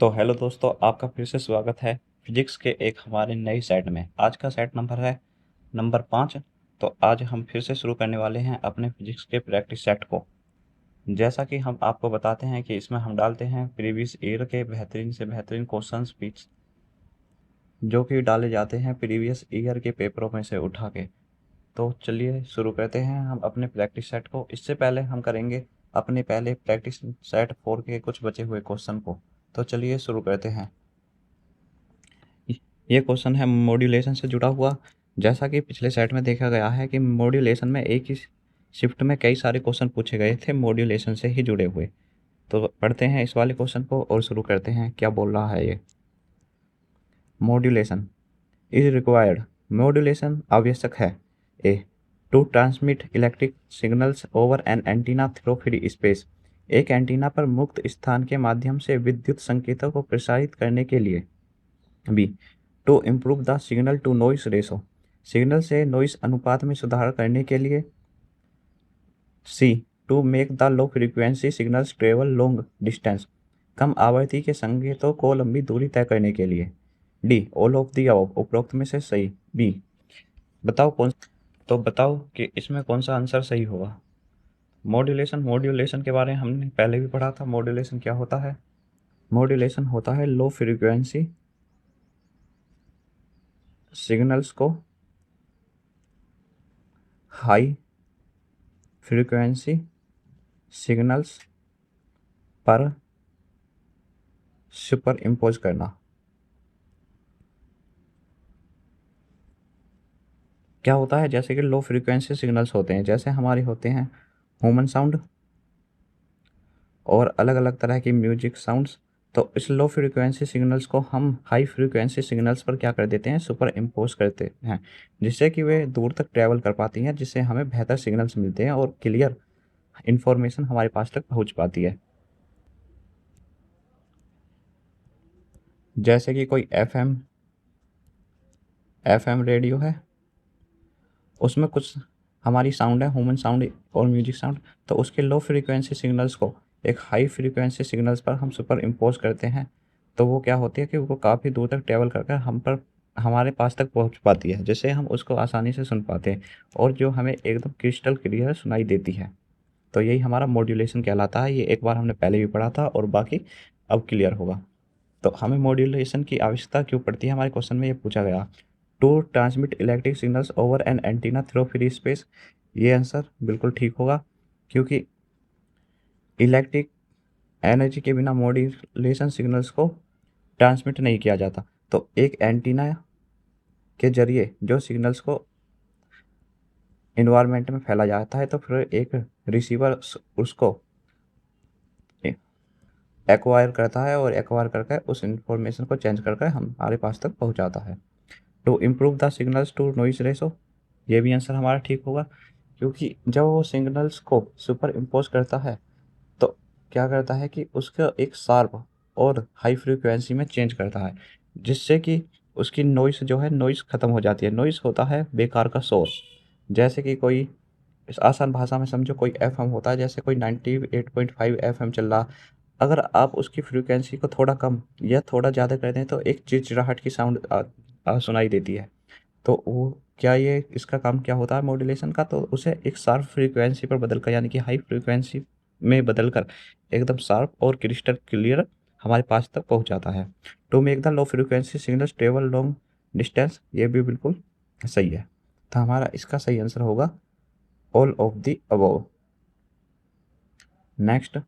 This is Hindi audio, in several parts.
तो हेलो दोस्तों, आपका फिर से स्वागत है फिजिक्स के एक हमारे नए सेट में। आज का सेट नंबर है नंबर 5। तो आज हम फिर से शुरू करने वाले हैं अपने फिजिक्स के प्रैक्टिस सेट को। जैसा कि हम आपको बताते हैं कि इसमें हम डालते हैं प्रीवियस ईयर के बेहतरीन से बेहतरीन क्वेश्चंस पीच जो कि डाले जाते हैं प्रीवियस ईयर के पेपरों में से उठा के। तो चलिए शुरू करते हैं हम अपने प्रैक्टिस सेट को। इससे पहले हम करेंगे अपने पहले प्रैक्टिस सेट 4 के कुछ बचे हुए क्वेश्चन को। तो चलिए शुरू करते हैं। ये क्वेश्चन है मॉड्यूलेशन से जुड़ा हुआ। जैसा कि पिछले सेट में देखा गया है कि मॉड्यूलेशन में एक ही शिफ्ट में कई सारे क्वेश्चन पूछे गए थे मॉड्यूलेशन से ही जुड़े हुए। तो पढ़ते हैं इस वाले क्वेश्चन को और शुरू करते हैं। क्या बोल रहा है ये? Modulation is required. मॉड्यूलेशन आवश्यक है। A to transmit electric signals over an antenna through free space. एक एंटीना पर मुक्त स्थान के माध्यम से विद्युत संकेतों को प्रसारित करने के लिए। B to improve the signal to noise ratio. Signal से नॉइस अनुपात में सुधार करने के लिए। C to make the low frequency signals travel long distance. कम आवृत्ति के संकेतों को लंबी दूरी तय करने के लिए। D all of the above. उपरोक्त में से सही। बी बताओ कौन। तो बताओ कि इसमें कौन सा आंसर सही होगा। मॉड्यूलेशन के बारे में हमने पहले भी पढ़ा था। मॉड्यूलेशन क्या होता है? मॉड्यूलेशन होता है लो फ्रीक्वेंसी सिग्नल्स को हाई फ्रीक्वेंसी सिग्नल्स पर सुपर इम्पोज करना। क्या होता है? जैसे कि लो फ्रीक्वेंसी सिग्नल्स होते हैं, जैसे हमारे होते हैं ह्यूमन साउंड और अलग अलग तरह की म्यूजिक साउंड्स। तो इस लो फ्रीक्वेंसी सिग्नल्स को हम हाई फ्रीक्वेंसी सिग्नल्स पर क्या कर देते हैं? सुपर इम्पोज करते हैं, जिससे कि वे दूर तक ट्रैवल कर पाती हैं, जिससे हमें बेहतर सिग्नल्स मिलते हैं और क्लियर इंफॉर्मेशन हमारे पास तक पहुंच पाती है। जैसे कि कोई एफएम रेडियो है, उसमें कुछ हमारी साउंड है ह्यूमन साउंड और म्यूजिक साउंड। तो उसके लो फ्रीक्वेंसी सिग्नल्स को एक हाई फ्रीक्वेंसी सिग्नल्स पर हम सुपर इम्पोज करते हैं। तो वो क्या होती है कि वो काफ़ी दूर तक ट्रैवल कर हम पर हमारे पास तक पहुंच पाती है, जिससे हम उसको आसानी से सुन पाते हैं और जो हमें एकदम क्रिस्टल क्लियर सुनाई देती है। तो यही हमारा मॉड्यूलेशन कहलाता है। ये एक बार हमने पहले भी पढ़ा था और बाकी अब क्लियर होगा। तो हमें मॉड्यूलेशन की आवश्यकता क्यों पड़ती है? हमारे क्वेश्चन में ये पूछा गया। To transmit electric signals over an antenna through free space. ये आंसर बिल्कुल ठीक होगा, क्योंकि इलेक्ट्रिक एनर्जी के बिना मॉड्यूलेशन सिग्नल्स को ट्रांसमिट नहीं किया जाता। तो एक एंटीना के जरिए जो सिग्नल्स को इन्वायरमेंट में फैला जाता है, तो फिर एक रिसीवर उसको एक्वायर करता है और एक्वायर करके उस इंफॉर्मेशन को चेंज करके हमारे पास तक पहुंचाता है। To improve the signals to noise ratio. ये भी आंसर हमारा ठीक होगा, क्योंकि जब वो सिग्नल्स को सुपर इम्पोज करता है तो क्या करता है कि उसका एक शार्प और हाई फ्रीक्वेंसी में चेंज करता है, जिससे कि उसकी नॉइस जो है नॉइस ख़त्म हो जाती है। नॉइस होता है बेकार का शोर। जैसे कि कोई इस आसान भाषा में समझो, कोई एफएम होता है, जैसे कोई 98.5 एफएम चल रहा। अगर आप उसकी फ्रीक्वेंसी को थोड़ा कम या थोड़ा ज़्यादा कर दें तो एक चिड़चिड़ाहट की साउंड सुनाई देती है। तो वो क्या, ये इसका काम क्या होता है मॉड्यूलेशन का? तो उसे एक शार्प फ्रीक्वेंसी पर बदलकर, यानी कि हाई फ्रीक्वेंसी में बदलकर एकदम शार्प और क्रिस्टल क्लियर हमारे पास तक पहुंचाता है। To make the low frequency signals travel long distance. ये भी बिल्कुल सही है। तो हमारा इसका सही आंसर होगा all of the above. Next,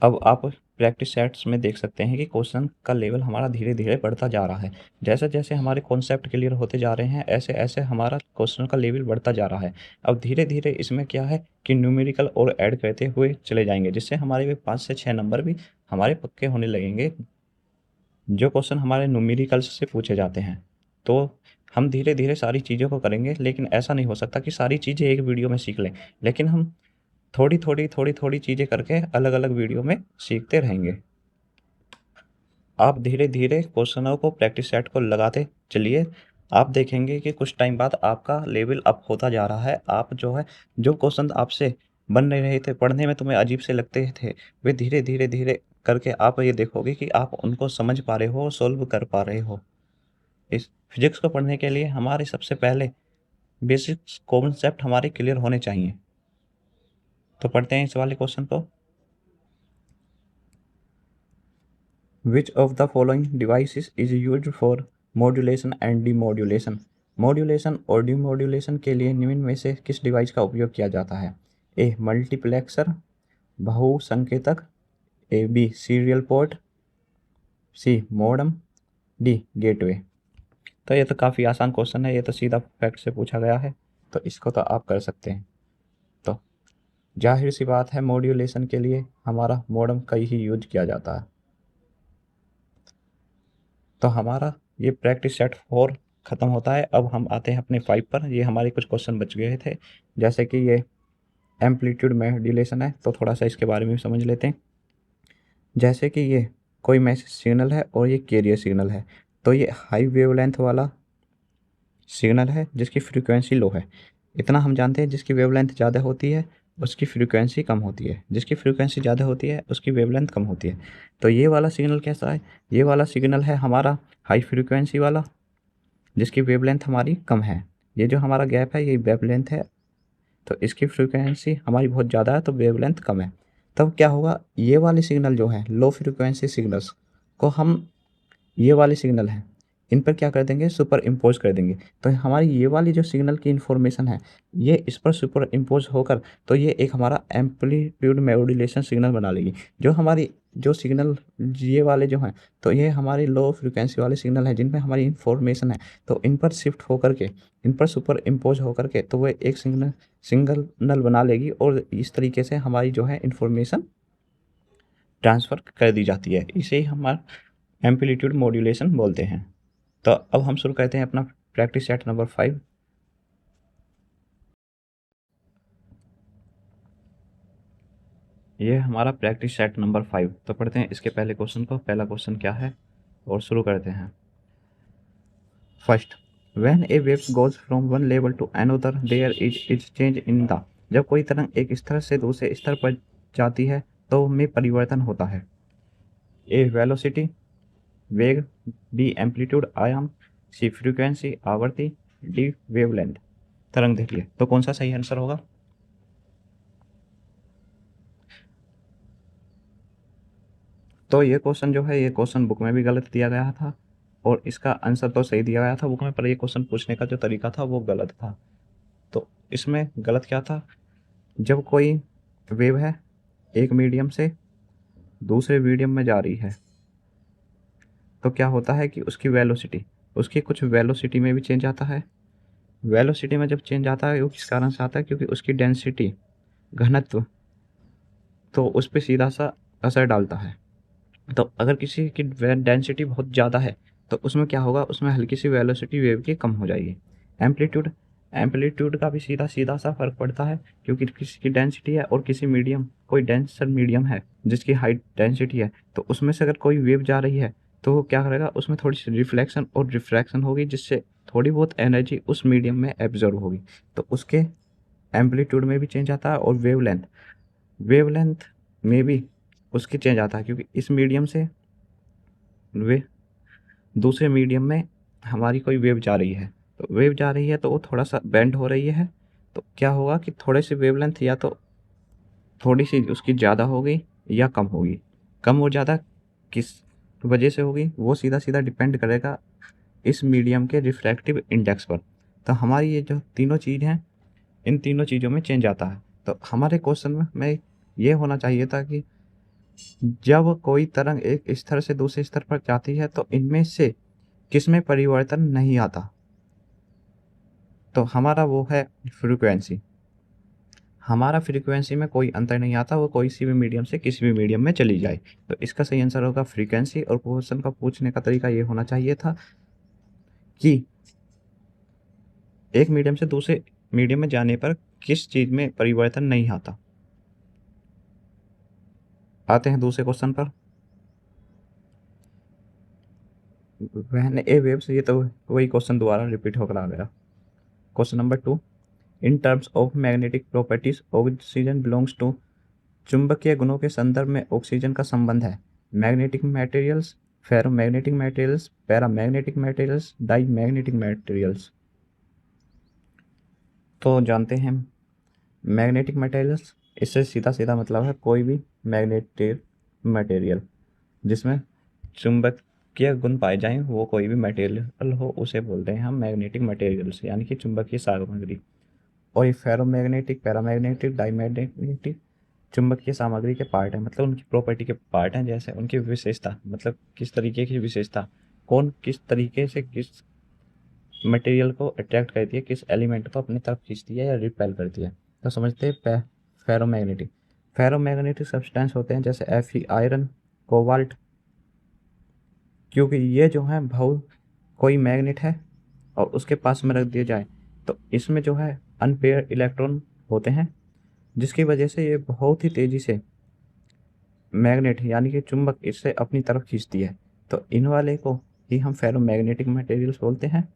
अब आप प्रैक्टिस सेट्स में देख सकते हैं कि क्वेश्चन का लेवल हमारा धीरे धीरे बढ़ता जा रहा है। जैसे जैसे हमारे कॉन्सेप्ट क्लियर होते जा रहे हैं, ऐसे ऐसे हमारा क्वेश्चन का लेवल बढ़ता जा रहा है। अब धीरे धीरे इसमें क्या है कि न्यूमेरिकल और ऐड करते हुए चले जाएंगे, जिससे हमारे भी 5 से 6 नंबर भी हमारे पक्के होने लगेंगे, जो क्वेश्चन हमारे न्यूमेरिकल्स से पूछे जाते हैं। तो हम धीरे धीरे सारी चीज़ों को करेंगे, लेकिन ऐसा नहीं हो सकता कि सारी चीज़ें एक वीडियो में सीख लें। लेकिन हम थोड़ी चीज़ें करके अलग अलग वीडियो में सीखते रहेंगे। आप धीरे धीरे क्वेश्चनों को प्रैक्टिस सेट को लगाते चलिए। आप देखेंगे कि कुछ टाइम बाद आपका लेवल अप होता जा रहा है। आप जो है, जो क्वेश्चन आपसे बन नहीं रहे थे, पढ़ने में तुम्हें अजीब से लगते थे, वे धीरे धीरे धीरे करके आप ये देखोगे कि आप उनको समझ पा रहे हो, सॉल्व कर पा रहे हो। इस फिजिक्स को पढ़ने के लिए हमारे सबसे पहले बेसिक कॉन्सेप्ट हमारे क्लियर होने चाहिए। तो पढ़ते हैं इस वाले क्वेश्चन को। Which of the following devices is used for modulation and demodulation. Modulation और डीमॉड्यूलेशन के लिए निम्न में से किस डिवाइस का उपयोग किया जाता है? ए मल्टीप्लेक्सर, बहुसंकेतक, A B serial port, C modem, D gateway. तो ये तो काफ़ी आसान क्वेश्चन है, ये तो सीधा फैक्ट से पूछा गया है, तो इसको तो आप कर सकते हैं। तो जाहिर सी बात है मॉड्यूलेशन के लिए हमारा मॉडम का ही यूज किया जाता है। तो हमारा ये प्रैक्टिस सेट 4 ख़त्म होता है। अब हम आते हैं अपने 5 पर। ये हमारे कुछ क्वेश्चन बच गए थे, जैसे कि ये एम्पलीट्यूड मॉड्यूलेशन है, तो थोड़ा सा इसके बारे में समझ लेते हैं। जैसे कि ये कोई मैसेज सिग्नल है और ये कैरियर सिग्नल है, तो ये हाई वेवलेंथ वाला सिग्नल है जिसकी फ्रीक्वेंसी लो है। इतना हम जानते हैं, जिसकी वेवलेंथ ज़्यादा होती है उसकी फ्रीक्वेंसी कम होती है, जिसकी फ्रीक्वेंसी ज़्यादा होती है उसकी वेवलेंथ कम होती है। तो ये वाला सिग्नल कैसा है? ये वाला सिग्नल है हमारा हाई फ्रीक्वेंसी वाला, जिसकी वेवलेंथ हमारी कम है। ये जो हमारा गैप है ये वेवलेंथ है, तो इसकी फ्रीक्वेंसी हमारी बहुत ज़्यादा है तो वेवलेंथ कम है। तब क्या होगा, ये वाले सिग्नल जो हैं लो फ्रीक्वेंसी सिग्नल्स को हम, ये वाले सिग्नल हैं इन पर क्या कर देंगे, सुपर इम्पोज कर देंगे। तो हमारी ये वाली जो सिग्नल की इन्फॉर्मेशन है ये इस पर सुपर इम्पोज होकर तो ये एक हमारा एम्पलीट्यूड मॉड्यूलेशन सिग्नल बना लेगी। जो हमारी जो सिग्नल ये वाले जो हैं तो ये हमारे लो फ्रिक्वेंसी वाले सिग्नल हैं जिनमें हमारी इन्फॉर्मेशन है, तो इन पर शिफ्ट होकर के, इन पर सुपर इम्पोज होकर के तो वो एक सिग्नल बना लेगी और इस तरीके से हमारी जो है इन्फॉर्मेशन ट्रांसफ़र कर दी जाती है। इसे ही हमारा एम्पलीट्यूड मॉड्यूलेशन बोलते हैं। तो अब हम शुरू करते हैं अपना प्रैक्टिस सेट नंबर 5। ये हमारा प्रैक्टिस सेट नंबर 5। तो पढ़ते हैं इसके पहले क्वेश्चन को। पहला क्वेश्चन क्या है और शुरू करते हैं। First, when a wave goes from one level to another there is change in the. जब कोई तरंग एक स्तर से दूसरे स्तर पर जाती है तो में परिवर्तन होता है। ए वेलोसिटी वेग, बी एम्पलीट्यूड आयाम, सी फ्रीक्वेंसी आवृत्ति, डी वेवलेंथ तरंग दैर्घ्य। तो कौन सा सही आंसर होगा? तो ये क्वेश्चन जो है ये क्वेश्चन बुक में भी गलत दिया गया था और इसका आंसर तो सही दिया गया था बुक में, पर ये क्वेश्चन पूछने का जो तरीका था वो गलत था। तो इसमें गलत क्या था, जब कोई वेव है एक मीडियम से दूसरे मीडियम में जा रही है तो क्या होता है कि उसकी वेलोसिटी, उसकी कुछ वेलोसिटी में भी चेंज आता है। वेलोसिटी में जब चेंज आता है वो किस कारण से आता है, क्योंकि उसकी डेंसिटी, घनत्व, तो उस पर सीधा सा असर डालता है। तो अगर किसी की डेंसिटी बहुत ज़्यादा है तो उसमें क्या होगा, उसमें हल्की सी वेलोसिटी वेव की कम हो जाएगी। एम्पलीट्यूड, एम्पलीट्यूड का भी सीधा सीधा सा फर्क पड़ता है, क्योंकि किसी की डेंसिटी है और किसी मीडियम, कोई डेंसर मीडियम है जिसकी हाई डेंसिटी है, तो उसमें से अगर कोई वेव जा रही है तो वो क्या करेगा, उसमें थोड़ी सी रिफ्लेक्शन और रिफ्रैक्शन होगी जिससे थोड़ी बहुत एनर्जी उस मीडियम में एब्जॉर्ब होगी, तो उसके एम्पलीट्यूड में भी चेंज आता है। और वेवलेंथ, वेवलेंथ में भी उसकी चेंज आता है, क्योंकि इस मीडियम से वे दूसरे मीडियम में हमारी कोई वेव जा रही है, तो वेव जा रही है तो वो थोड़ा सा बेंड हो रही है, तो क्या होगा कि थोड़े से वेवलेंथ या तो थोड़ी सी उसकी ज़्यादा होगी या कम होगी। कम और ज़्यादा किस वजह से होगी वो सीधा सीधा डिपेंड करेगा इस मीडियम के रिफ्रैक्टिव इंडेक्स पर। तो हमारी ये जो तीनों चीज़ हैं इन तीनों चीज़ों में चेंज आता है। तो हमारे क्वेश्चन में ये होना चाहिए था कि जब कोई तरंग एक स्तर से दूसरे स्तर पर जाती है तो इनमें से किसमें परिवर्तन नहीं आता, तो हमारा वो है फ्रीक्वेंसी। हमारा फ्रीक्वेंसी में कोई अंतर नहीं आता, वो कोई सी भी मीडियम से किसी भी मीडियम में चली जाए। तो इसका सही आंसर होगा फ्रीक्वेंसी। और क्वेश्चन का पूछने का तरीका ये होना चाहिए था कि एक मीडियम से दूसरे मीडियम में जाने पर किस चीज़ में परिवर्तन नहीं आता। आते हैं दूसरे क्वेश्चन पर। व्हेन ए वेव्स, ये तो वही क्वेश्चन दोबारा रिपीट होकर आ गया। Question number 2, in terms of magnetic properties oxygen belongs to. चुंबकीय गुणों के संदर्भ में ऑक्सीजन का संबंध है magnetic materials, ferromagnetic materials, paramagnetic materials, diamagnetic materials. तो जानते हैं मैग्नेटिक मटेरियल्स, इससे सीधा सीधा मतलब है कोई भी मैग्नेटिक मटेरियल जिसमें चुंबकीय गुण पाए जाएं, वो कोई भी मटेरियल हो उसे बोलते हैं हम मैग्नेटिक मटेरियल्स, यानी कि चुंबकीय सामग्री। और ये फेरोमैग्नेटिक, पैरामैग्नेटिक, डाईमैग्नेटिक चुंबकीय सामग्री के पार्ट हैं, मतलब उनकी प्रॉपर्टी के पार्ट हैं। जैसे उनकी विशेषता, मतलब किस तरीके की विशेषता, कौन किस तरीके से किस मटेरियल को अट्रैक्ट करती है, किस एलिमेंट को अपनी तरफ खींचती है या रिपेल करती है। तो समझते हैं फेरोमैग्नेटिक। फेरोमैग्नेटिक सब्सटेंस होते हैं जैसे Fe आयरन, कोबाल्ट, क्योंकि ये जो है बहुत कोई मैग्नेट है और उसके पास में रख दिया जाए तो इसमें जो है अनपेयर इलेक्ट्रॉन होते हैं, जिसकी वजह से ये बहुत ही तेज़ी से मैग्नेट यानी कि चुंबक इससे अपनी तरफ खींचती है। तो इन वाले को ही हम फेरोमैग्नेटिक मटेरियल्स बोलते हैं।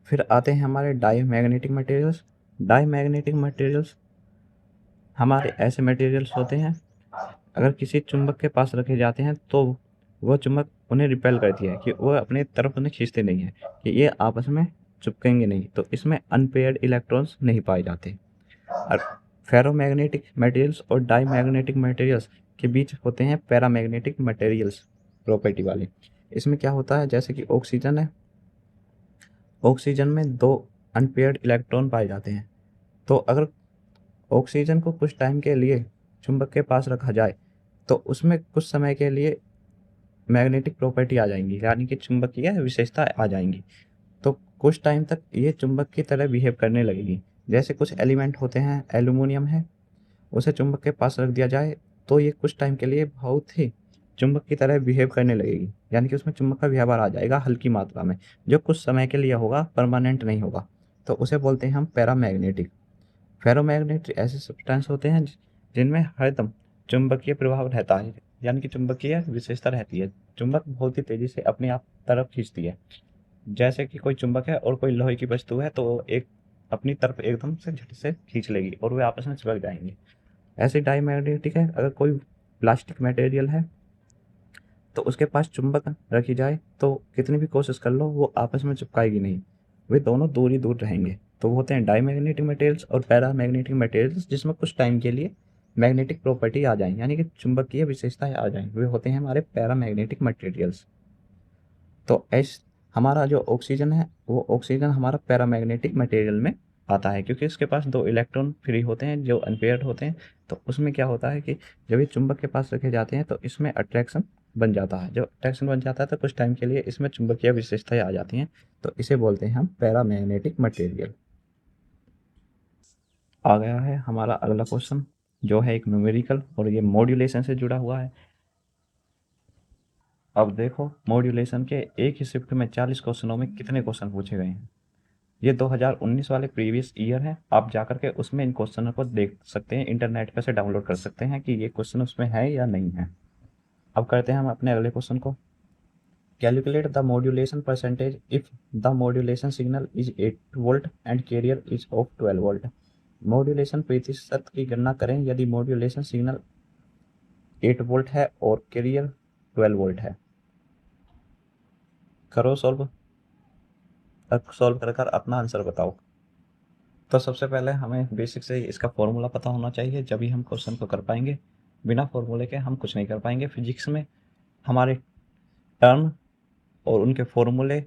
फिर आते हैं हमारे डाईमैग्नेटिक मटेरियल्स। डाईमैग्नेटिक मटेरियल्स हमारे ऐसे मटेरियल्स होते हैं, अगर किसी चुंबक के पास रखे जाते हैं तो वह चुंबक उन्हें रिपेल करती है, कि वह अपने तरफ उन्हें खींचते नहीं है, कि ये आपस में चिपकेंगे नहीं, तो इसमें अनपेयर्ड इलेक्ट्रॉन्स नहीं पाए जाते। और फेरोमैग्नेटिक मटेरियल्स और डाईमैग्नेटिक मटेरियल्स के बीच होते हैं पैरामैग्नेटिक मटेरियल्स प्रॉपर्टी वाले। इसमें क्या होता है, जैसे कि ऑक्सीजन है, ऑक्सीजन में 2 अनपेयर्ड इलेक्ट्रॉन पाए जाते हैं। तो अगर ऑक्सीजन को कुछ टाइम के लिए चुंबक के पास रखा जाए तो उसमें कुछ समय के लिए मैग्नेटिक प्रॉपर्टी आ जाएंगी, यानी कि चुंबकीय विशेषता आ जाएंगी। तो कुछ टाइम तक ये चुंबक की तरह बिहेव करने लगेगी। जैसे कुछ एलिमेंट होते हैं, एल्यूमिनियम है, उसे चुंबक के पास रख दिया जाए तो ये कुछ टाइम के लिए बहुत ही चुंबक की तरह बिहेव करने लगेगी, यानी कि उसमें चुंबक का व्यवहार आ जाएगा हल्की मात्रा में, जो कुछ समय के लिए होगा, परमानेंट नहीं होगा। तो उसे बोलते हैं हम पैरामैग्नेटिक। फेरोमैग्नेटिक ऐसे सब्सटेंस होते हैं जिनमें हरदम चुंबकीय प्रभाव रहता है, यानी कि चुंबकीय विशेषता रहती है, चुंबक बहुत ही तेजी से अपने आप तरफ खींचती है। जैसे कि कोई चुंबक है और कोई लोहे की वस्तु है, तो वो एक अपनी तरफ एकदम से झट से खींच लेगी और वे आपस में चिपक जाएंगे। ऐसे डाईमैग्नेटिक है, अगर कोई प्लास्टिक मटेरियल है तो उसके पास चुंबक रखी जाए तो कितनी भी कोशिश कर लो वो आपस में चिपकाएगी नहीं, वे दोनों दूर ही दूर रहेंगे। तो वो होते हैं डाईमैग्नेटिक मटेरियल्स और पैरामैग्नेटिक मटेरियल्स, जिसमें कुछ टाइम के लिए मैग्नेटिक प्रॉपर्टी आ जाए, यानी कि चुंबकीय विशेषताएं आ जाएं, वे होते हैं हमारे पैरामैग्नेटिक मटेरियल्स। तो ऐस हमारा जो ऑक्सीजन है वो ऑक्सीजन हमारा पैरामैग्नेटिक मटेरियल में आता है, क्योंकि इसके पास 2 इलेक्ट्रॉन फ्री होते हैं जो अनपेयर्ड होते हैं। तो उसमें क्या होता है कि जब ये चुंबक के पास रखे जाते हैं तो इसमें अट्रैक्शन बन जाता है, जब अट्रैक्शन बन जाता है तो कुछ टाइम के लिए इसमें चुंबकीय विशेषताएं आ जाती हैं, तो इसे बोलते हैं हम पैरामैग्नेटिक मटेरियल। आ गया है हमारा अगला क्वेश्चन, जो है एक न्यूमेरिकल और ये मॉड्यूलेशन से जुड़ा हुआ है। अब देखो मॉड्यूलेशन के एक ही शिफ्ट में 40 क्वेश्चनों में कितने क्वेश्चन पूछे गए हैं। ये 2019 वाले प्रीवियस ईयर है, आप जाकर के उसमें इन क्वेश्चनों को देख सकते हैं, इंटरनेट पर से डाउनलोड कर सकते हैं कि ये क्वेश्चन उसमें है या नहीं है। अब करते हैं हम अपने अगले क्वेश्चन को। Calculate the modulation percentage if the modulation signal is 8 volt and carrier is of 12 volt. Modulation प्रतिशत की गणना करें यदि मॉड्यूलेशन सिग्नल 8 वोल्ट है और कैरियर 12 वोल्ट है। करो सॉल्व, सॉल्व कर कर अपना आंसर बताओ। तो सबसे पहले हमें बेसिक से इसका फॉर्मूला पता होना चाहिए, जब ही हम क्वेश्चन को कर पाएंगे। बिना फॉर्मूले के हम कुछ नहीं कर पाएंगे। फिजिक्स में हमारे टर्म और उनके फॉर्मूले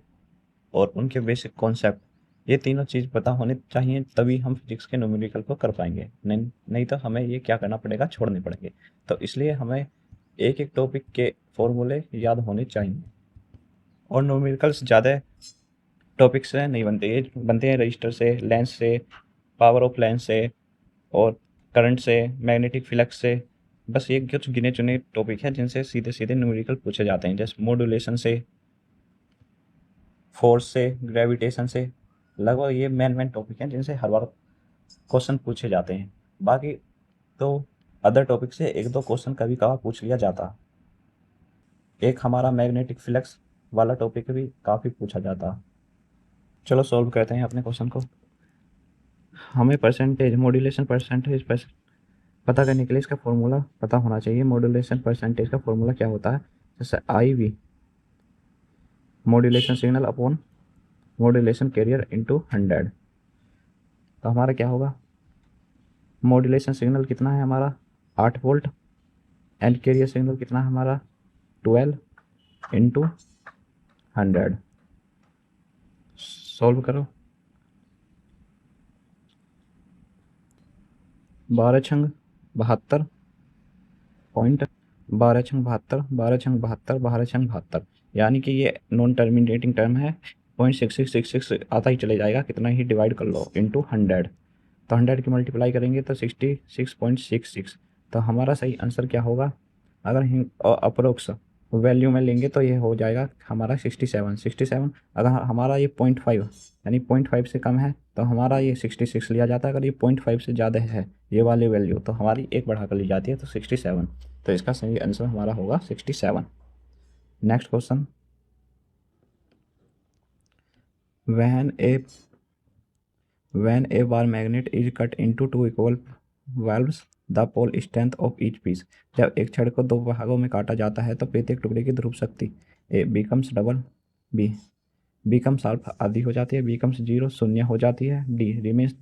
और उनके बेसिक कॉन्सेप्ट, ये तीनों चीज़ पता होने चाहिए, तभी हम फिजिक्स के न्यूमेरिकल को कर पाएंगे। नहीं तो हमें ये क्या करना पड़ेगा, छोड़ने पड़ेंगे। तो इसलिए हमें एक एक टॉपिक के फॉर्मूले याद होने चाहिए। और न्यूमेरिकल्स ज़्यादा टॉपिक से नहीं बनते, ये बनते हैं रजिस्टर से, लेंस से, पावर ऑफ लेंस से और करंट से, मैग्नेटिक फ्लक्स से। बस ये कुछ गिने चुने टॉपिक हैं जिनसे सीधे सीधे न्यूमेरिकल पूछे जाते हैं, जैसे मॉड्यूलेशन से, फोर्स से, ग्रेविटेशन से। लगभग ये मेन टॉपिक हैं जिनसे हर बार क्वेश्चन पूछे जाते हैं। बाकी तो अदर टॉपिक से 1-2 क्वेश्चन कभी कभार पूछ लिया जाता। एक हमारा मैग्नेटिक फ्लक्स वाला टॉपिक भी काफ़ी पूछा जाता। चलो सॉल्व करते हैं अपने क्वेश्चन को। हमें परसेंटेज, मॉड्यूलेशन परसेंटेज पता करने के लिए इसका फॉर्मूला पता होना चाहिए। मॉड्यूलेशन परसेंटेज का फॉर्मूला क्या होता है, जैसे I V modulation signal upon modulation carrier into 100। तो हमारा क्या होगा, मॉड्यूलेशन सिग्नल कितना है हमारा 8 वोल्ट, एंड कैरियर सिग्नल कितना है हमारा 12 इंटू 100। सॉल्व करो, 12×72 12×72 12×72, यानी कि ये नॉन टर्मिनेटिंग टर्म है। 0.6666 आता ही चले जाएगा, कितना ही डिवाइड कर लो इंटू 100। तो 100 की मल्टीप्लाई करेंगे तो 66.66। तो हमारा सही आंसर क्या होगा, अगर हम अप्रोक्स वैल्यू में लेंगे तो ये हो जाएगा हमारा 67। अगर हमारा ये 0.5 यानी 0.5 से कम है तो हमारा ये 66 लिया जाता है। अगर ये 0.5 से ज़्यादा है ये वाली वैल्यू तो हमारी एक बढ़ाकर ली जाती है तो 67। तो इसका सही आंसर हमारा होगा 67। Next question, when a bar magnet is cut into two equal valves the pole strength of each piece। जब एक छड़ को दो भागों में काटा जाता है तो प्रत्येक टुकड़े की ध्रुव शक्ति A becomes double, B becomes half आधी हो जाती है, बिकम्स 0 शून्य हो जाती है, डी रिमेन्स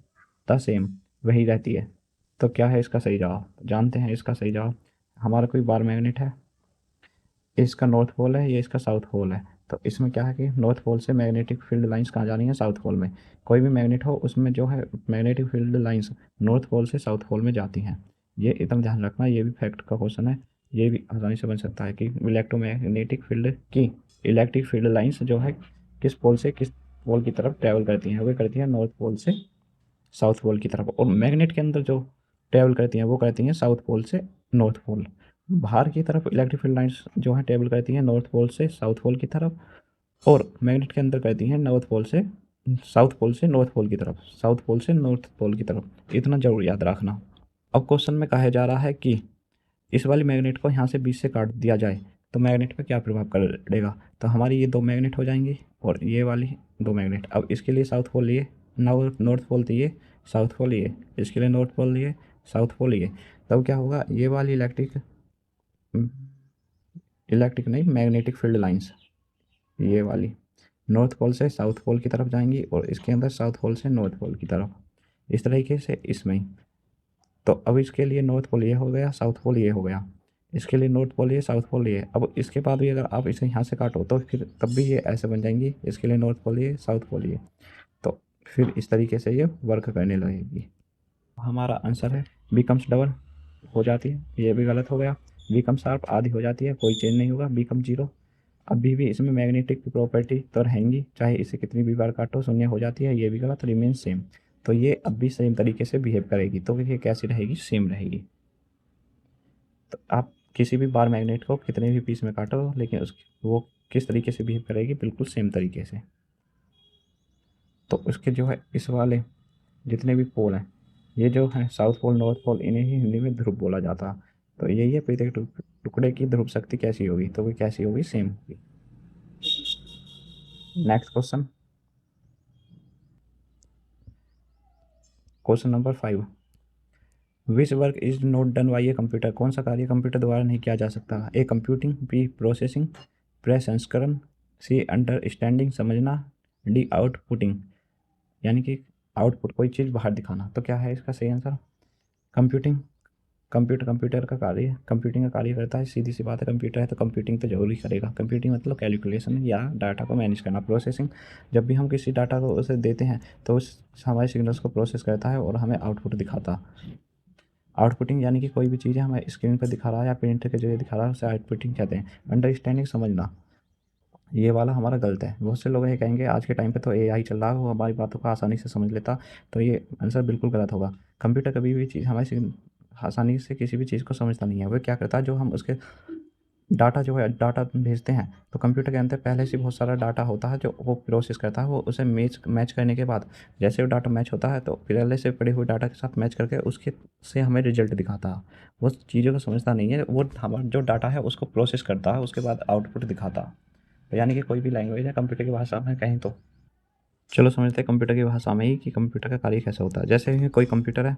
द सेम वही रहती है। तो क्या है इसका सही जवाब, जानते हैं इसका सही जवाब। हमारा कोई बार मैग्नेट है, इसका नॉर्थ पोल है, ये इसका साउथ पोल है। तो इसमें क्या है कि नॉर्थ पोल से मैग्नेटिक फील्ड लाइंस कहाँ जा रही हैं, साउथ पोल में। कोई भी मैग्नेट हो उसमें जो है magnetic field lines north pole से साउथ पोल में जाती हैं। ये एकदम ध्यान रखना, ये भी फैक्ट का क्वेश्चन है। ये भी आसानी से बन सकता है कि इलेक्ट्रोमैग्नेटिक फील्ड की इलेक्ट्रिक फील्ड लाइंस जो है किस पोल से किस पोल की तरफ ट्रैवल करती हैं, वो करती हैं नॉर्थ पोल से साउथ पोल की तरफ। और मैग्नेट के अंदर जो ट्रैवल करती हैं वो करती हैं साउथ पोल से नॉर्थ पोल। बाहर की तरफ इलेक्ट्रिक फील्ड लाइंस जो है ट्रैवल करती हैं नॉर्थ पोल से साउथ पोल की तरफ, और मैग्नेट के अंदर करती हैं साउथ पोल से नॉर्थ पोल की तरफ, साउथ पोल से नॉर्थ पोल की तरफ। इतना जरूर याद रखना। अब क्वेश्चन में कहा जा रहा है कि इस वाली मैग्नेट को यहाँ से बीच से काट दिया जाए तो मैग्नेट पे क्या प्रभाव करेगा। तो हमारी ये दो मैग्नेट हो जाएंगी और ये वाली दो मैग्नेट। अब इसके लिए साउथ पोल लिए, नॉर्थ पोल दिए, साउथ पोल लिए, इसके लिए नॉर्थ पोल लिए, साउथ पोल लिए। तब क्या होगा, ये वाली इलेक्ट्रिक नहीं मैग्नेटिक फील्ड लाइंस ये वाली नॉर्थ पोल से साउथ पोल की तरफ जाएंगी और इसके अंदर साउथ पोल से नॉर्थ पोल की तरफ, इस तरीके से इसमें ही। तो अब इसके लिए नॉर्थ पोल ये हो गया, साउथ पोल ये हो गया, इसके लिए नॉर्थ पोल ये, साउथ पोल ये। अब इसके बाद भी अगर आप इसे यहाँ से काटो तो फिर तब भी ये ऐसे बन जाएंगी, इसके लिए नॉर्थ पोल ये, साउथ पोल ये। तो फिर इस तरीके से ये वर्क करने लगेगी। हमारा आंसर है बिकम्स डबल हो जाती है, ये भी गलत हो गया। बिकम शार्प आधी हो जाती है, कोई चेंज नहीं होगा, बिकम 0। अभी भी इसमें मैग्नेटिक की प्रॉपर्टी तो रहेंगी, चाहे इसे कितनी भी बार काटो शून्य हो जाती है, ये भी गलत, रिमेन सेम। तो ये अब भी सेम तरीके से बिहेव करेगी। तो ये कैसी रहेगी, सेम रहेगी। तो आप किसी भी बार मैग्नेट को कितने भी पीस में काटो लेकिन वो किस तरीके से बिहेव करेगी, बिल्कुल सेम तरीके से। तो उसके जो है इस वाले जितने भी पोल हैं, ये जो है साउथ पोल नॉर्थ पोल, इन्हें ही हिंदी में ध्रुव बोला जाता है। तो यही है प्रत्येक टुकड़े की ध्रुव शक्ति कैसी होगी, तो वो कैसी होगी, सेम होगी। Next question, question number 5, which work is not done by a computer. कौन सा कार्य कंप्यूटर द्वारा नहीं किया जा सकता। ए कंप्यूटिंग, बी प्रोसेसिंग, प्रसंस्करण, सी अंडरस्टैंडिंग समझना, डी आउटपुटिंग यानी कि आउटपुट कोई चीज़ बाहर दिखाना। तो क्या है इसका सही आंसर, कंप्यूटिंग। कंप्यूटर का कार्य, कंप्यूटिंग का कार्य करता है, सीधी सी बात है, कंप्यूटर है तो कंप्यूटिंग तो जरूर ही करेगा। कंप्यूटिंग मतलब कैलकुलेशन या डाटा को मैनेज करना। प्रोसेसिंग, जब भी हम किसी डाटा को उसे देते हैं तो उस हमारे सिग्नल्स को प्रोसेस करता है और हमें आउटपुट दिखाता। आउटपुटिंग यानी कि कोई भी चीज़ हमें स्क्रीन पर दिखा रहा है या प्रिंटर के जरिए दिखा रहा है उसे आउटपुटिंग कहते हैं। अंडरस्टैंडिंग समझना, ये वाला हमारा गलत है। बहुत से लोग ये कहेंगे आज के टाइम पे तो एआई चल रहा है, वो हमारी बातों को आसानी से समझ लेता। तो ये आंसर बिल्कुल गलत होगा। कंप्यूटर कभी भी चीज़ हमारी आसानी से किसी भी चीज़ को समझता नहीं है। वो क्या करता है, जो हम उसके डाटा जो है डाटा भेजते हैं तो कंप्यूटर के अंदर पहले से बहुत सारा डाटा होता है जो वो प्रोसेस करता है। वो उसे मैच करने के बाद जैसे वो डाटा मैच होता है तो पहले से पड़े हुए डाटा के साथ मैच करके उसके से हमें रिजल्ट दिखाता है। वो चीज़ों को समझता नहीं है, वो हमारा जो डाटा है उसको प्रोसेस करता है, उसके बाद आउटपुट दिखाता है। तो यानी कि कोई भी लैंग्वेज है कंप्यूटर की भाषा में कहें तो। चलो समझते हैं कंप्यूटर की भाषा में ही कि कंप्यूटर का कार्य कैसे होता है। जैसे कि कोई कंप्यूटर है,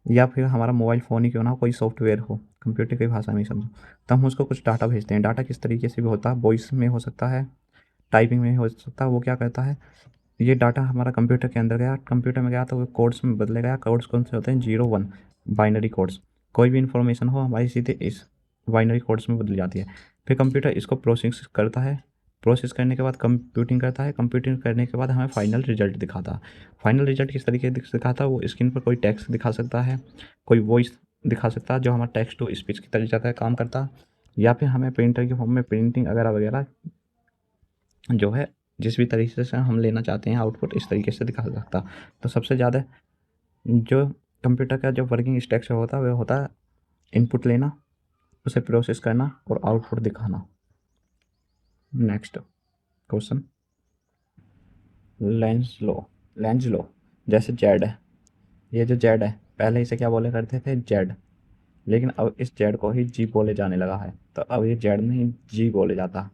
या फिर हमारा मोबाइल फ़ोन ही क्यों ना हो, कोई सॉफ्टवेयर हो, कंप्यूटर की भाषा में ही समझो, तो हम उसको कुछ डाटा भेजते हैं। डाटा किस तरीके से भी होता है, वॉइस में हो सकता है, टाइपिंग में हो सकता है। वो क्या करता है, ये डाटा हमारा कंप्यूटर के अंदर गया, कंप्यूटर में गया तो वो कोड्स में बदले गया। कोड्स कौन से होते हैं, 0 1 बाइनरी कोड्स। कोई भी इंफॉर्मेशन हो हमारी सीधे इस बाइनरी कोड्स में बदल जाती है। फिर कंप्यूटर इसको प्रोसेस करता है, प्रोसेस करने के बाद कंप्यूटिंग करता है, कंप्यूटिंग करने के बाद हमें फाइनल रिजल्ट दिखाता है। फाइनल रिजल्ट किस तरीके से दिखाता है, वो स्क्रीन पर कोई टेक्स्ट दिखा सकता है, कोई वॉइस दिखा सकता है जो हमारा टेक्स्ट टू स्पीच की तरीके का काम करता है, या फिर हमें प्रिंटर के फॉर्म में प्रिंटिंग वगैरह वगैरह जो है जिस भी तरीके से हम लेना चाहते हैं आउटपुट, इस तरीके से दिखा सकता। तो सबसे ज़्यादा जो कंप्यूटर का जो वर्किंग स्ट्रक्चर होता है वह होता है इनपुट लेना, उसे प्रोसेस करना और आउटपुट दिखाना। नेक्स्ट क्वेश्चन, लेंस लो। लेंस लो जैसे जेड है, ये जो जेड है पहले इसे क्या बोले करते थे, जेड, लेकिन अब इस जेड को ही जी बोले जाने लगा है। तो अब ये जेड नहीं जी बोले जाता।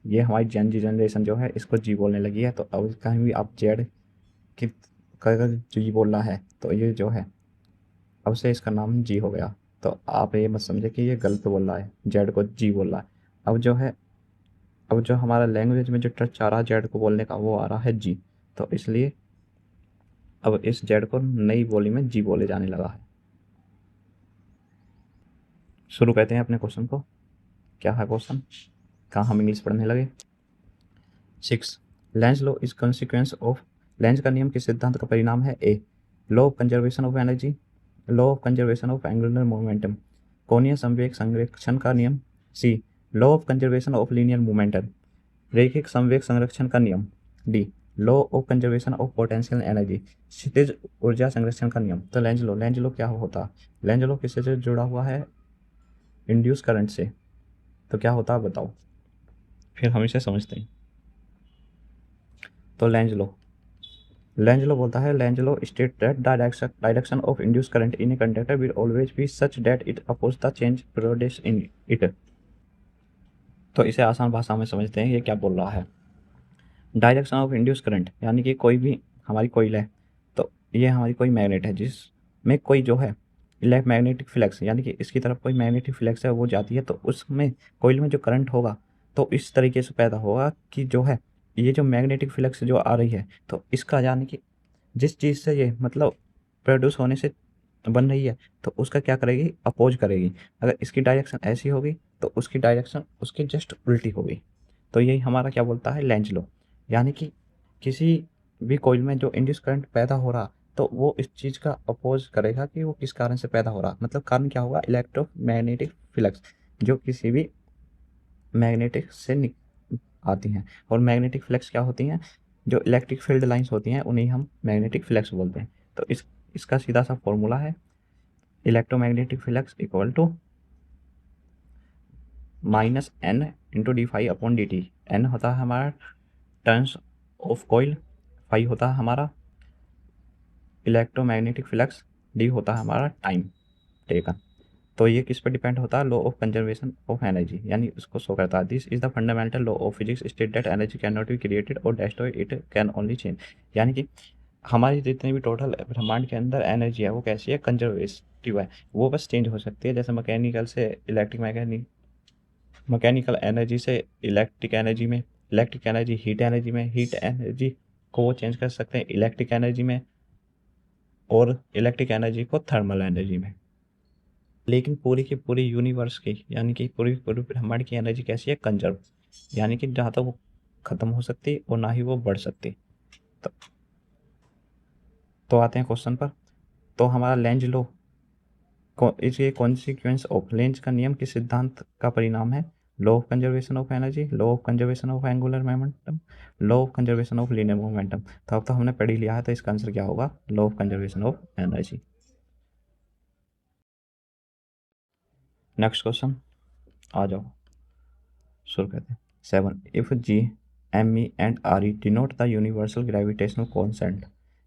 ये हमारी जेन जी जनरेशन जो है इसको जी बोलने लगी है। तो अब कहीं भी आप जेड कि अगर जी बोलना है तो ये जो है अब से इसका नाम जी हो गया। तो आप ये मत समझे कि ये गलत बोल रहा है, जेड को जी बोल रहा है। अब जो है, अब जो हमारा लैंग्वेज में जो टच आ रहा है जेड को बोलने का वो आ रहा है जी। तो इसलिए अब इस जेड को नई बोली में जी बोले जाने लगा है। शुरू करते हैं अपने क्वेश्चन को। क्या है क्वेश्चन, कहाँ हम इंग्लिश पढ़ने लगे। 6, Lenz law is consequence of, Lenz का नियम किस सिद्धांत का परिणाम है। A, law of conservation of energy, law of conservation of angular momentum, कोणीय संवेग संरक्षण का नियम। C, law of conservation of linear momentum, रैखिक संवेग संरक्षण का नियम। D, law of conservation of potential energy, क्षितिज ऊर्जा संरक्षण का नियम। तो लेंज लॉ, लेंज लॉ क्या होता है, लेंज लॉ किससे से जुड़ा हुआ है, इंड्यूस करंट से। तो क्या होता है बताओ, फिर हम इसे समझते हैं। तो लेंज लॉ, लेंज लॉ बोलता है, Lenz law state that direction of induce current in a conductor will always be such that it oppose the change produce in it. तो इसे आसान भाषा में समझते हैं, ये क्या बोल रहा है। डायरेक्शन ऑफ इंड्यूस करंट यानी कि कोई भी हमारी कोईल है, तो ये हमारी कोई मैग्नेट है जिसमें कोई जो है इलेक्ट मैग्नेटिक फ्लक्स, यानी कि इसकी तरफ कोई मैग्नेटिक फ्लक्स है वो जाती है, तो उसमें कोईल में जो करंट होगा तो इस तरीके से पैदा होगा कि जो है ये जो मैग्नेटिक फ्लक्स जो आ रही है तो इसका यानी कि जिस चीज़ से ये मतलब प्रोड्यूस होने से बन रही है तो उसका क्या करेगी, अपोज करेगी। अगर इसकी डायरेक्शन ऐसी होगी तो उसकी डायरेक्शन उसकी जस्ट उल्टी होगी। तो यही हमारा क्या बोलता है, लेंज लॉ। यानी कि किसी भी कॉइल में जो इंड्यूस करंट पैदा हो रहा तो वो इस चीज़ का अपोज करेगा कि वो किस कारण से पैदा हो रहा। मतलब कारण क्या होगा, इलेक्ट्रोमैग्नेटिक फ्लक्स जो किसी भी मैग्नेटिक से आती हैं। और मैग्नेटिक फ्लक्स क्या होती हैं, जो इलेक्ट्रिक फील्ड लाइंस होती हैं उन्हें हम मैग्नेटिक फ्लक्स बोलते हैं। तो इसका सीधा सा फॉर्मूला है, electromagnetic flux equal to -n × d∅/dt। n होता है हमारा टर्न्स ऑफ कॉइल, फाई होता है हमारा इलेक्ट्रोमैग्नेटिक फ्लक्स, डी होता है हमारा टाइम टेकन। तो ये किस पर डिपेंड होता है, law of conservation of energy, यानी उसको शो करता है। This is the fundamental law of physics state that energy can not be created और destroyed, it can only change. यानी कि हमारी जितनी भी टोटल ब्रह्मांड के अंदर एनर्जी है वो कैसी है, कंजर्वेटिव है, वो बस चेंज हो सकती है। जैसे मैकेनिकल से इलेक्ट्रिक मैकेनिकल एनर्जी से इलेक्ट्रिक एनर्जी में, इलेक्ट्रिक एनर्जी हीट एनर्जी में, हीट एनर्जी को वो चेंज कर सकते हैं इलेक्ट्रिक एनर्जी में, और इलेक्ट्रिक एनर्जी को थर्मल एनर्जी में। लेकिन पूरी की पूरी यूनिवर्स की यानी कि पूरी पूरी ब्रह्मांड की एनर्जी कैसी है, कंजर्व, यानी कि जहाँ तक वो ख़त्म हो सकती और ना ही वो बढ़ सकती। तो, तो आते हैं क्वेश्चन पर। तो हमारा लेंज लॉ इसके कॉन्सिक्वेंस ऑफ, लेंज का नियम किस सिद्धांत का परिणाम है, law of conservation of energy, law of conservation of angular momentum, law of conservation of linear momentum. तो अब तो हमने पढ़ ही लिया है, तो इसका आंसर क्या होगा, law of conservation of energy. Next question आ जाओ, शुरू करते हैं। 7, if G, M E and R E denote the universal gravitational constant,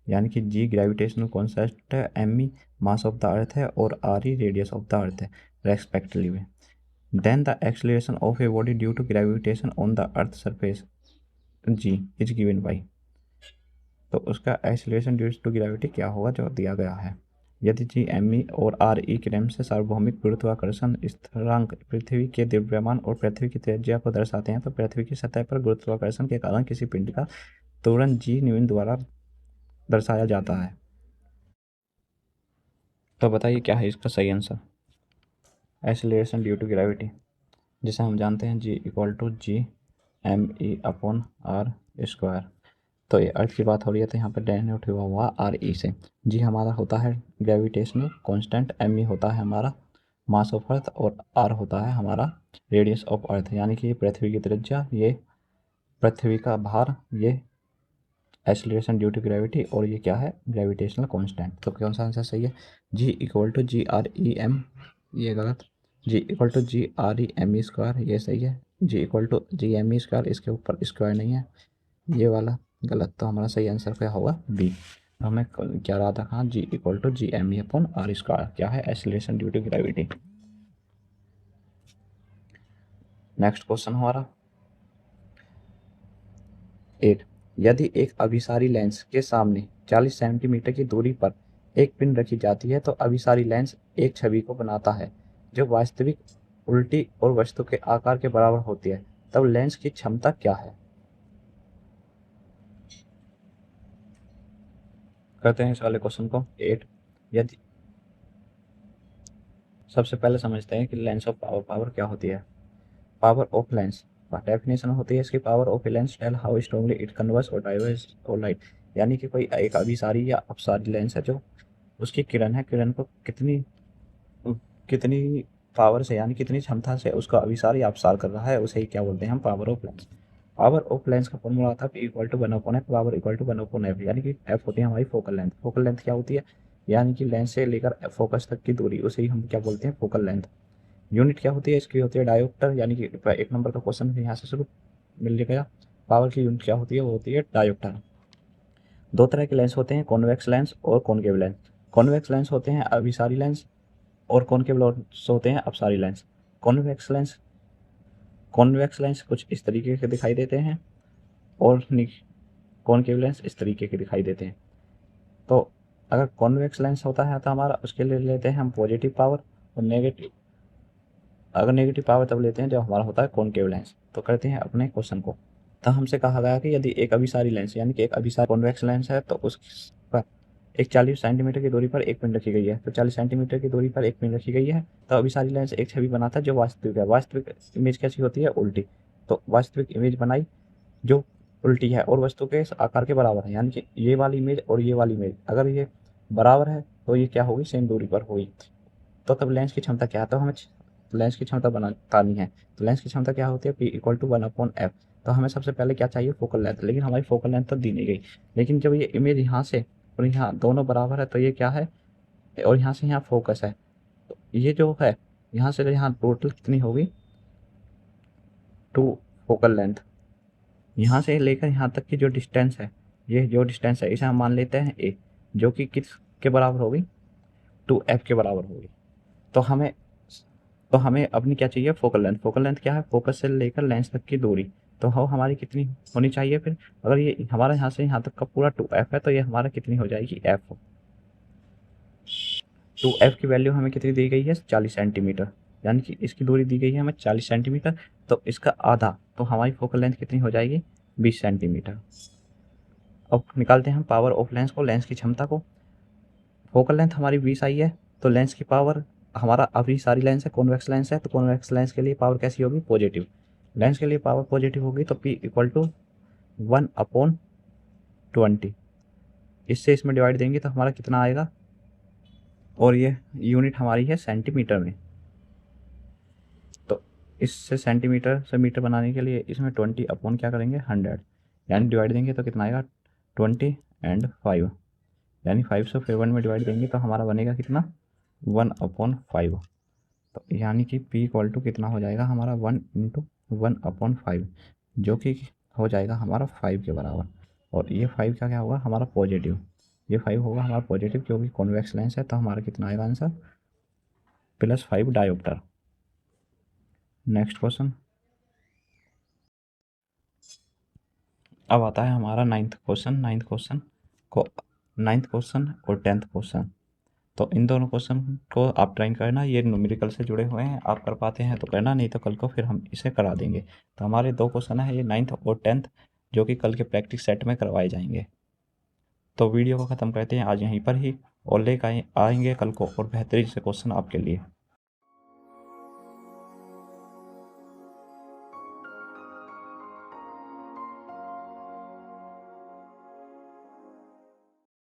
यानी कि जी ग्रेविटेशनल कॉन्सेंट है, M E mass of the earth है और R E radius of the earth है respectively. Then the acceleration of a body due to gravitation on the earth surface G is given by. तो उसका एक्सेलरेशन ड्यू टू ग्रेविटी क्या होगा जो दिया गया है, यदि जी एम ई और आर ई क्रम से सार्वभौमिक गुरुत्वाकर्षण स्थिरांक पृथ्वी के द्रव्यमान और पृथ्वी की त्रिज्या को दर्शाते हैं, तो पृथ्वी की सतह पर गुरुत्वाकर्षण के कारण किसी पिंड का त्वरण जी न्यून द्वारा दर्शाया जाता है। तो बताइए क्या है इसका सही answer? Acceleration due to gravity, जिसे हम जानते हैं G equal to G M E upon R square. तो ये अर्थ की बात हो रही है, तो यहाँ पर डेनोट हुआ आर ई से। जी हमारा होता है ग्रेविटेशनल कांस्टेंट, एम ई होता है हमारा मास ऑफ अर्थ, और आर होता है हमारा रेडियस ऑफ अर्थ, यानी कि ये पृथ्वी की त्रिज्या, ये पृथ्वी का भार, ये एक्सीलरेशन ड्यू टू ग्रेविटी, और ये क्या है? Gravitational constant. तो कौन सा आंसर सही है? G equal to G R E M, ये गलत। G equal to G R E M E square, ये सही है। G equal to G M E square, इसके ऊपर स्क्वायर नहीं है, ये वाला गलत। तो हमारा सही आंसर क्या होगा? बी। हमें क्या रहा था? हाँ, G equal to G M E upon R square, क्या है? Acceleration due to gravity. Next question हमारा 8, यदि एक अभिसारी लेंस के सामने 40 सेंटीमीटर की दूरी पर एक पिन रखी जाती है, तो अभिसारी लेंस एक छवि को बनाता है जो वास्तविक, उल्टी और वस्तु के आकार के बराबर होती है, तब लेंस की क्षमता क्या है? करते हैं इस वाले क्वेश्चन को। 8, यदि सबसे पहले समझते हैं कि लेंस ऑफ पावर, पावर क्या होती है? पावर ऑफ लेंस, डेफिनेशन होती है इसकी, power of lens tell how strongly it converse और डाइवर्स और लाइट, यानी कि कोई एक अभिसारी या अपसारी लेंस है, जो उसकी किरण है, किरण को कितनी कितनी पावर से, यानी कितनी क्षमता से उसका अभिसार या अपसार कर रहा है, उसे ही क्या बोलते हैं हम? Power of lens. Power of lens का फॉर्मूला आता है P equal to 1/f, power equal to 1/f, यानी कि एफ होती है हमारी फोकल लेंथ। फोकल लेंथ क्या होती है? यानी कि लेंस से लेकर फोकस तक की दूरी, उसे ही हम क्या बोलते हैं? Focal length. यूनिट क्या होती है इसकी? होती है डायोप्टर, यानी कि 1 नंबर का क्वेश्चन यहाँ से शुरू मिल गया। पावर की यूनिट क्या होती है? वो होती है डायोप्टर। दो तरह के लेंस होते हैं, कॉन्वेक्स लेंस और कॉनकेव लेंस। कॉन्वेक्स लेंस होते हैं अभिसारी लेंस, और कॉनकेव लेंस होते हैं अपसारी lens. Convex lens convex lens कुछ इस तरीके के दिखाई देते हैं, और कॉनकेव लेंस इस तरीके के दिखाई देते हैं। तो अगर कॉन्वेक्स लेंस होता है तो हमारा उसके लिए लेते हैं हम पॉजिटिव पावर, और नेगेटिव, अगर नेगेटिव पावर तब लेते हैं जब हमारा होता है कॉनकेव लेंस। तो करते हैं अपने क्वेश्चन को। तो हमसे कहा गया कि यदि एक अभिसारी लेंस, यानी कि एक अभिसारी कॉन्वेक्स लेंस है, तो उस पर एक 40 सेंटीमीटर की दूरी पर एक पिन रखी गई है। तो 40 सेंटीमीटर की दूरी पर एक पिन रखी गई है, तो अभिसारी लेंस एक छवि बनाता है जो वास्तविक है। वास्तविक इमेज कैसी होती है? उल्टी। तो वास्तविक इमेज बनाई जो उल्टी है और वस्तु के आकार के बराबर है, यानी कि ये वाली इमेज और ये वाली इमेज अगर ये बराबर है, तो ये क्या होगी? सेम दूरी पर होगी। तो तब लेंस की क्षमता क्या है? तो हमें लेंस की क्षमता बतानी है। तो लेंस की क्षमता क्या होती है? P equal to 1/f। तो हमें सबसे पहले क्या चाहिए? Focal length. लेकिन हमारी फोकल लेंथ तो दी नहीं गई। लेकिन जब ये इमेज यहाँ से और यहाँ दोनों बराबर है, तो ये क्या है? और यहाँ से यहाँ फोकस है, तो ये जो है यहाँ से यहाँ टोटल कितनी होगी? 2 फोकल लेंथ। यहाँ से लेकर यहाँ तक की जो डिस्टेंस है, ये जो डिस्टेंस है, इसे हम मान लेते हैं ए, जो कि किस के बराबर होगी? 2f के बराबर होगी। तो हमें तो हमें अपनी क्या चाहिए? Focal length. फोकल लेंथ क्या है? फोकस से लेकर लेंस तक की दूरी। तो हो हमारी कितनी होनी चाहिए फिर? अगर ये हमारा यहाँ से यहाँ तक का पूरा 2f है, तो ये हमारा कितनी हो जाएगी? f। 2f की वैल्यू हमें कितनी दी गई है? 40 सेंटीमीटर, यानी कि इसकी दूरी दी गई है हमें 40 सेंटीमीटर। तो इसका आधा, तो हमारी फोकल लेंथ कितनी हो जाएगी? 20 सेंटीमीटर। अब निकालते हैं हम पावर ऑफ लेंस को, लेंस की क्षमता को। फोकल लेंथ हमारी 20 आई है, तो लेंस की पावर, हमारा अभी सारी लेंस है कॉन्वेक्स लेंस है, तो कॉन्वेक्स लेंस के लिए पावर कैसी होगी? पॉजिटिव। लेंस के लिए पावर पॉजिटिव होगी, तो P इक्वल टू 1/20। इससे इसमें डिवाइड देंगे तो हमारा कितना आएगा? और ये यूनिट हमारी है सेंटीमीटर में, तो इससे सेंटीमीटर से मीटर बनाने के लिए इसमें 20 क्या करेंगे? 100, यानी डिवाइड देंगे तो कितना आएगा? 20 और 5, यानी 5 से फिर 1 में डिवाइड देंगे तो हमारा बनेगा कितना? 1/5। तो यानी कि P इक्वल टू कितना हो जाएगा हमारा? 1/1/5, जो कि हो जाएगा हमारा 5 के बराबर। और ये 5 का क्या होगा? हमारा पॉजिटिव। ये 5 होगा हमारा पॉजिटिव, क्योंकि कॉन्वेक्स लेंस है, तो हमारा कितना आएगा आंसर? +5 डायोप्टर। Next question. अब आता है हमारा नाइन्थ क्वेश्चन। नाइन्थ क्वेश्चन और 10th क्वेश्चन। तो इन दोनों क्वेश्चन को आप ट्राई करना, ये न्यूमेरिकल से जुड़े हुए हैं, आप कर पाते हैं तो करना, नहीं तो कल को फिर हम इसे करा देंगे। तो हमारे 2 क्वेश्चन है ये 9th और 10th, जो कि कल के प्रैक्टिस सेट में करवाए जाएंगे। तो वीडियो को ख़त्म करते हैं आज यहीं पर ही, और लेकर आएंगे कल को और बेहतरीन से क्वेश्चन आपके लिए।